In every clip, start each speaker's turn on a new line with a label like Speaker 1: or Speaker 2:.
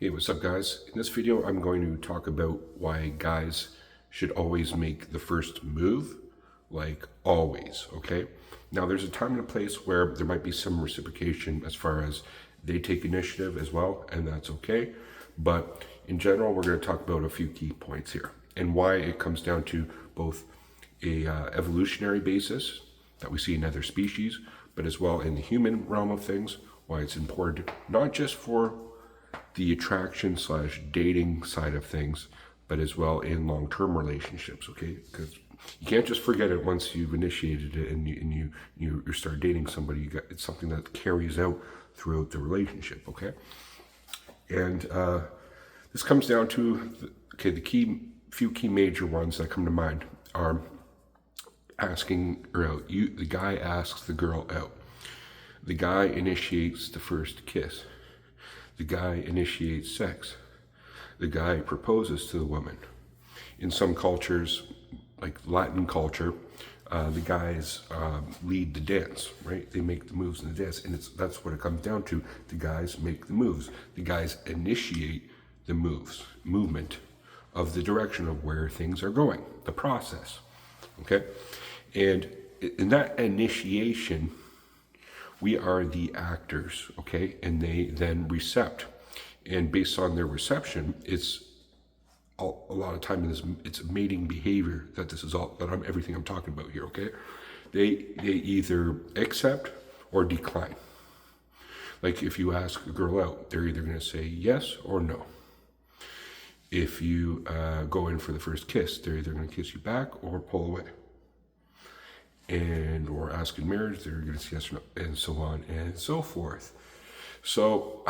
Speaker 1: Hey, what's up guys? In this video, I'm going to talk about why guys should always make the first move, like always, okay? Now there's a time and a place where there might be some reciprocation as far as they take initiative as well, and that's okay. But in general, we're going to talk about a few key points here and why it comes down to both a evolutionary basis that we see in other species, but as well in the human realm of things, why it's important, not just for the attraction slash dating side of things, but as well in long-term relationships, okay? Because you can't just forget it once you've initiated it and you start dating somebody. It's something that carries out throughout the relationship, okay? And this comes down to, the few key major ones that come to mind are asking her out. The guy asks the girl out. The guy initiates the first kiss. The guy initiates sex. The guy proposes to the woman. In some cultures, like Latin culture, the guys lead the dance, right? They make the moves in the dance, and that's what it comes down to. The guys make the moves. The guys initiate the movement of the direction of where things are going, the process, okay? And in that initiation, we are the actors, okay? And they then recept. And based on their reception, it's a lot of time it's mating behavior that this is all, everything I'm talking about here, okay? They either accept or decline. Like if you ask a girl out, they're either gonna say yes or no. If you go in for the first kiss, they're either gonna kiss you back or pull away. Or ask in marriage, they're going to say yes or no, and so on and so forth. So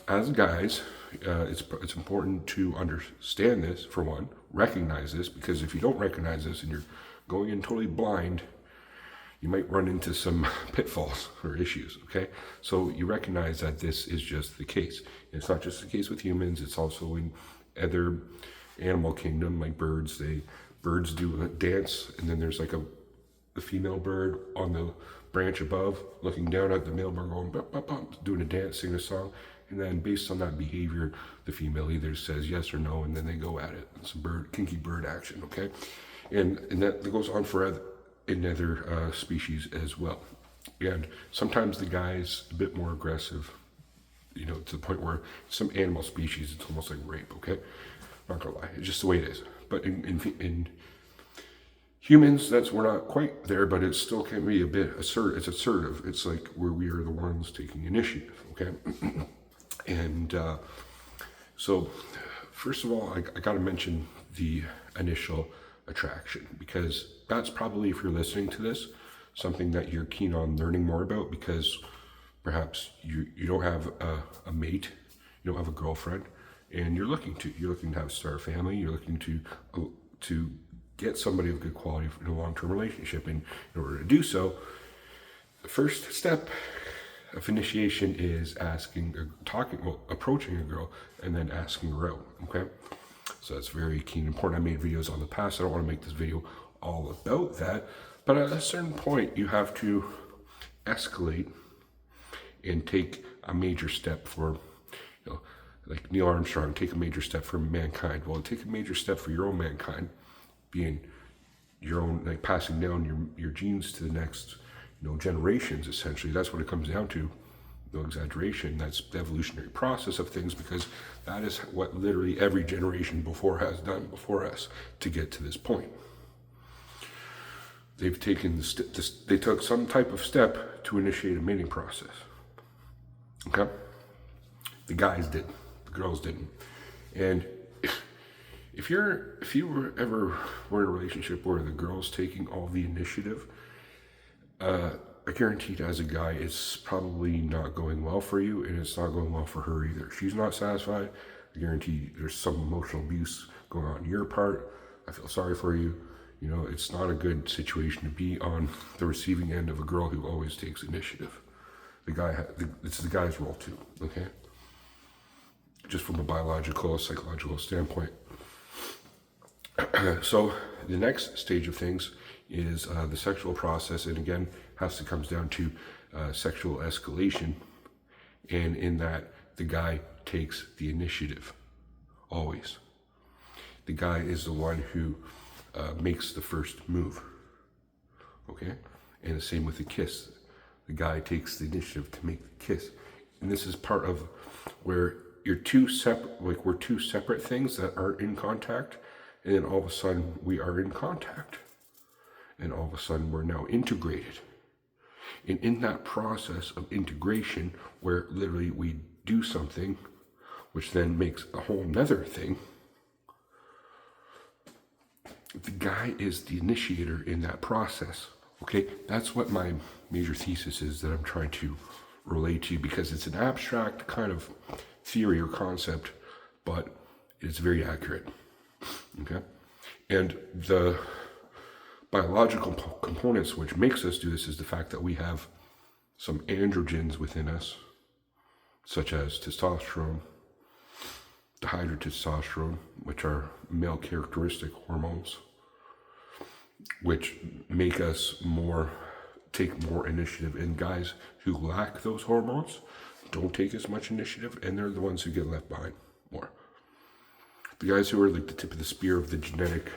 Speaker 1: as guys, it's important to understand this, for one, recognize this, because if you don't recognize this and you're going in totally blind, you might run into some pitfalls or issues, okay? So you recognize that this is just the case. It's not just the case with humans, it's also in other animal kingdom, like birds. Birds do a dance, and then there's like the female bird on the branch above, looking down at the male bird, going bop, bop, bop, doing a dance, singing a song, and then based on that behavior, the female either says yes or no, and then they go at it. It's kinky bird action, okay? And that goes on for in other species as well. And sometimes the guy's a bit more aggressive, to the point where some animal species, it's almost like rape, okay? Not gonna lie, it's just the way it is. But in humans, we're not quite there, but it still can be a bit assertive. It's assertive. It's like where we are the ones taking initiative, okay? And so, first of all, I got to mention the initial attraction, because that's probably, if you're listening to this, something that you're keen on learning more about, because perhaps you don't have a mate, you don't have a girlfriend, and you're looking to start a family, you're looking to get somebody of good quality in a long-term relationship. And in order to do so, the first step of initiation is approaching a girl and then asking her out, okay? So that's very key and important. I made videos on the past. I don't want to make this video all about that, but at a certain point, you have to escalate and take a major step for, like Neil Armstrong, take a major step for mankind. Well, take a major step for your own mankind, being your own, like passing down your genes to the next, generations, essentially. That's what it comes down to. No exaggeration. That's the evolutionary process of things, because that is what literally every generation before has done before us to get to this point. They've taken they took some type of step to initiate a mating process. Okay? The guys did. The girls didn't. And if you ever were in a relationship where the girl's taking all the initiative, I guarantee as a guy, it's probably not going well for you, and it's not going well for her either. She's not satisfied. I guarantee there's some emotional abuse going on your part. I feel sorry for you. It's not a good situation to be on the receiving end of a girl who always takes initiative. It's the guy's role too, okay? Just from a biological, psychological standpoint. So the next stage of things is the sexual process, and again, comes down to sexual escalation. And in that, the guy takes the initiative, always. The guy is the one who makes the first move, okay? And the same with the kiss. The guy takes the initiative to make the kiss. And this is part of where we're two separate things that are in contact, and then all of a sudden we are in contact. And all of a sudden we're now integrated. And in that process of integration, where literally we do something, which then makes a whole nother thing, the guy is the initiator in that process. Okay, that's what my major thesis is that I'm trying to relate to you, because it's an abstract kind of theory or concept, but it's very accurate. Okay, and the biological components which makes us do this is the fact that we have some androgens within us, such as testosterone, dihydrotestosterone, which are male characteristic hormones, which make us take more initiative. And guys who lack those hormones don't take as much initiative, and they're the ones who get left behind more. The guys who are like the tip of the spear of the genetic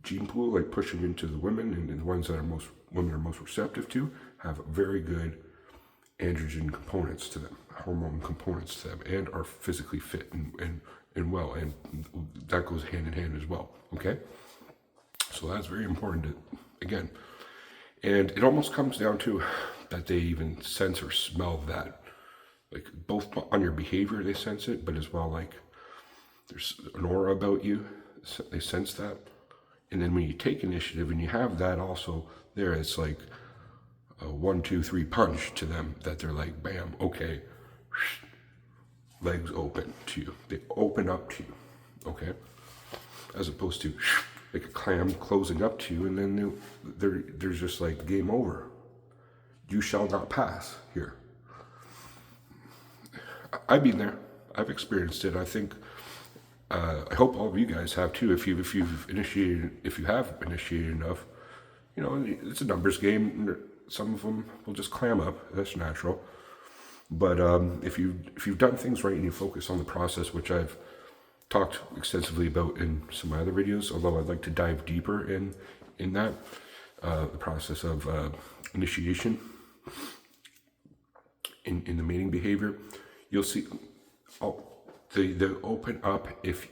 Speaker 1: gene pool, like pushing into the women, and the ones that women are most receptive to, have very good androgen components to them, hormone components to them, and are physically fit and well, and that goes hand in hand as well. Okay, so that's very important again, and it almost comes down to that they even sense or smell that, like both on your behavior they sense it, but as well like there's an aura about you, they sense that. And then when you take initiative and you have that also there, it's like a 1, 2, 3 punch to them, that they're like, bam, okay, legs open to you. They open up to you, okay? As opposed to like a clam closing up to you, and then there's just like game over. You shall not pass here. I've been there. I've experienced it. I think I hope all of you guys have too. If you have initiated enough, you know, it's a numbers game. Some of them will just clam up. That's natural. But if you've done things right and you focus on the process, which I've talked extensively about in some of my other videos, although I'd like to dive deeper in that the process of initiation in the mating behavior, you'll see. They open up if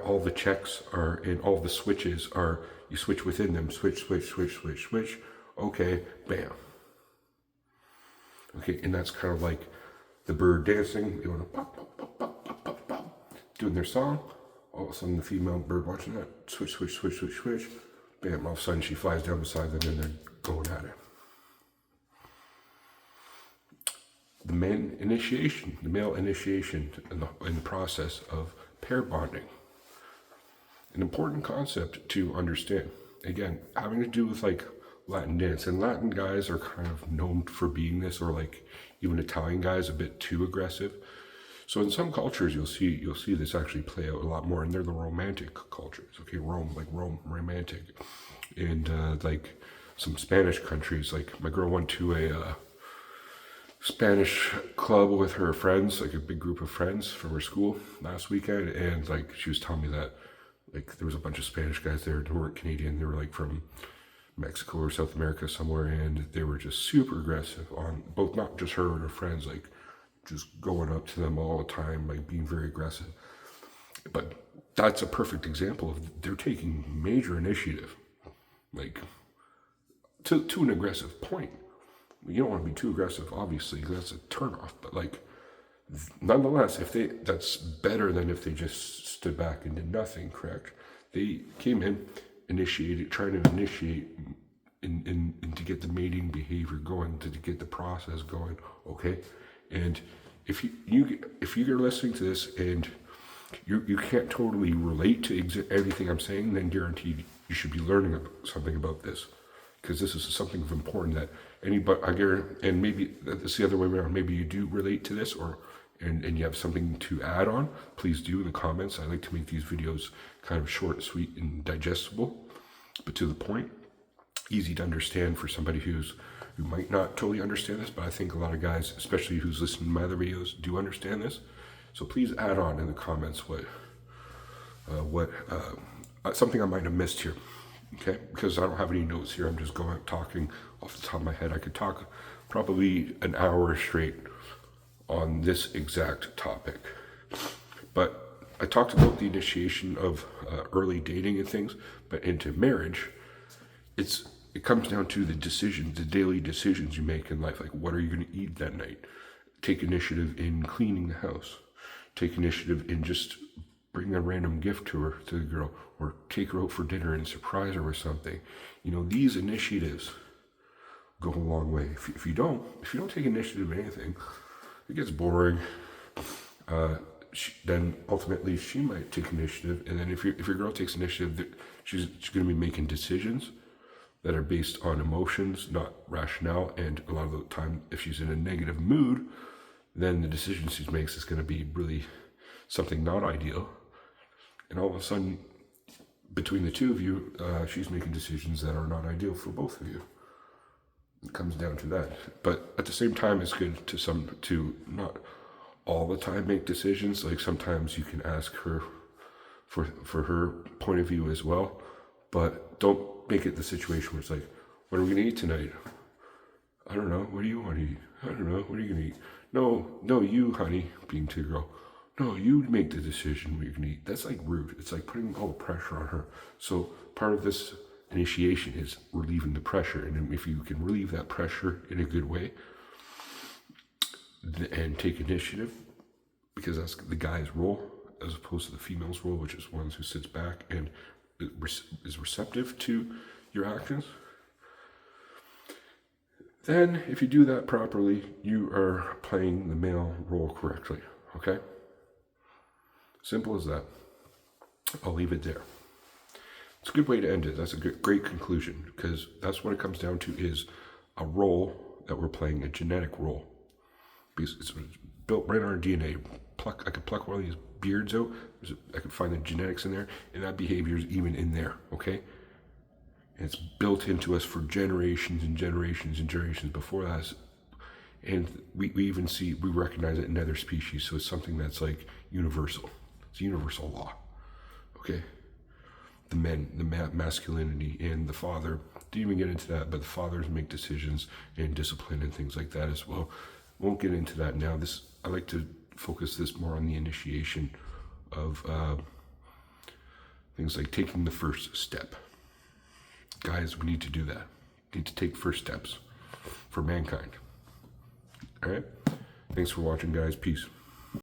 Speaker 1: all the checks are and all the switches are, you switch within them, switch, okay, bam. Okay, and that's kind of like the bird dancing, you know, pop, pop, pop, pop, pop, pop, pop, doing their song. All of a sudden the female bird watching that, switch, bam, all of a sudden she flies down beside them and they're going at it. The male initiation in the process of pair bonding. An important concept to understand. Again, having to do with like Latin dance, and Latin guys are kind of known for being this, or like even Italian guys a bit too aggressive. So in some cultures you'll see this actually play out a lot more, and they're the romantic cultures. Okay, Rome, romantic, and like some Spanish countries. Like my girl went to a Spanish club with her friends, like a big group of friends from her school last weekend, and like she was telling me that like there was a bunch of Spanish guys there who weren't Canadian. They were like from Mexico or South America somewhere, and they were just super aggressive on both, not just her and her friends, like just going up to them all the time, like being very aggressive. But that's a perfect example of they're taking major initiative, like to an aggressive point. You don't want to be too aggressive, obviously, because that's a turnoff. But like, nonetheless, that's better than if they just stood back and did nothing. Correct? They came in, trying to initiate, and to get the mating behavior going, to get the process going. Okay, and if you're listening to this and you can't totally relate to everything I'm saying, then guaranteed you should be learning something about this. Because this is something of important that anybody, and maybe it's the other way around. Maybe you do relate to this, and you have something to add on. Please do in the comments. I like to make these videos kind of short, sweet, and digestible, but to the point, easy to understand for somebody who's who might not totally understand this, but I think a lot of guys, especially who's listening to my other videos, do understand this. So please add on in the comments something I might have missed here, okay? Because I don't have any notes here. I'm just talking off the top of my head. I could talk probably an hour straight on this exact topic. But I talked about the initiation of early dating and things, but into marriage, it comes down to the decisions, the daily decisions you make in life. Like, what are you going to eat that night? Take initiative in cleaning the house. Take initiative in just bring a random gift to the girl, or take her out for dinner and surprise her with something. You know, these initiatives go a long way. If you don't take initiative in anything, it gets boring. Then ultimately she might take initiative, and then if your girl takes initiative, she's going to be making decisions that are based on emotions, not rationale. And a lot of the time, if she's in a negative mood, then the decision she makes is going to be really something not ideal. And all of a sudden, between the two of you, she's making decisions that are not ideal for both of you. It comes down to that. But at the same time, it's good to not all the time make decisions. Like, sometimes you can ask her for her point of view as well. But don't make it the situation where it's like, what are we going to eat tonight? I don't know. What do you want to eat? I don't know. What are you going to eat? No, you, honey, being to the girl. No, you make the decision what you're going to eat. That's like rude. It's like putting all the pressure on her. So part of this initiation is relieving the pressure. And if you can relieve that pressure in a good way and take initiative, because that's the guy's role as opposed to the female's role, which is one who sits back and is receptive to your actions, then if you do that properly, you are playing the male role correctly, okay? Simple as that. I'll leave it there. It's a good way to end it. That's a great conclusion, because that's what it comes down to, is a role that we're playing, a genetic role. Because it's built right on our DNA. I could pluck one of these beards out. I could find the genetics in there, and that behavior is even in there, okay? And it's built into us for generations and generations and generations before that. And we recognize it in other species, so it's something that's like universal. It's a universal law, okay? The masculinity, and the father, didn't even get into that, but the fathers make decisions and discipline and things like that as well. Won't get into that now. I like to focus this more on the initiation of things like taking the first step. Guys, we need to do that. We need to take first steps for mankind. All right? Thanks for watching, guys. Peace.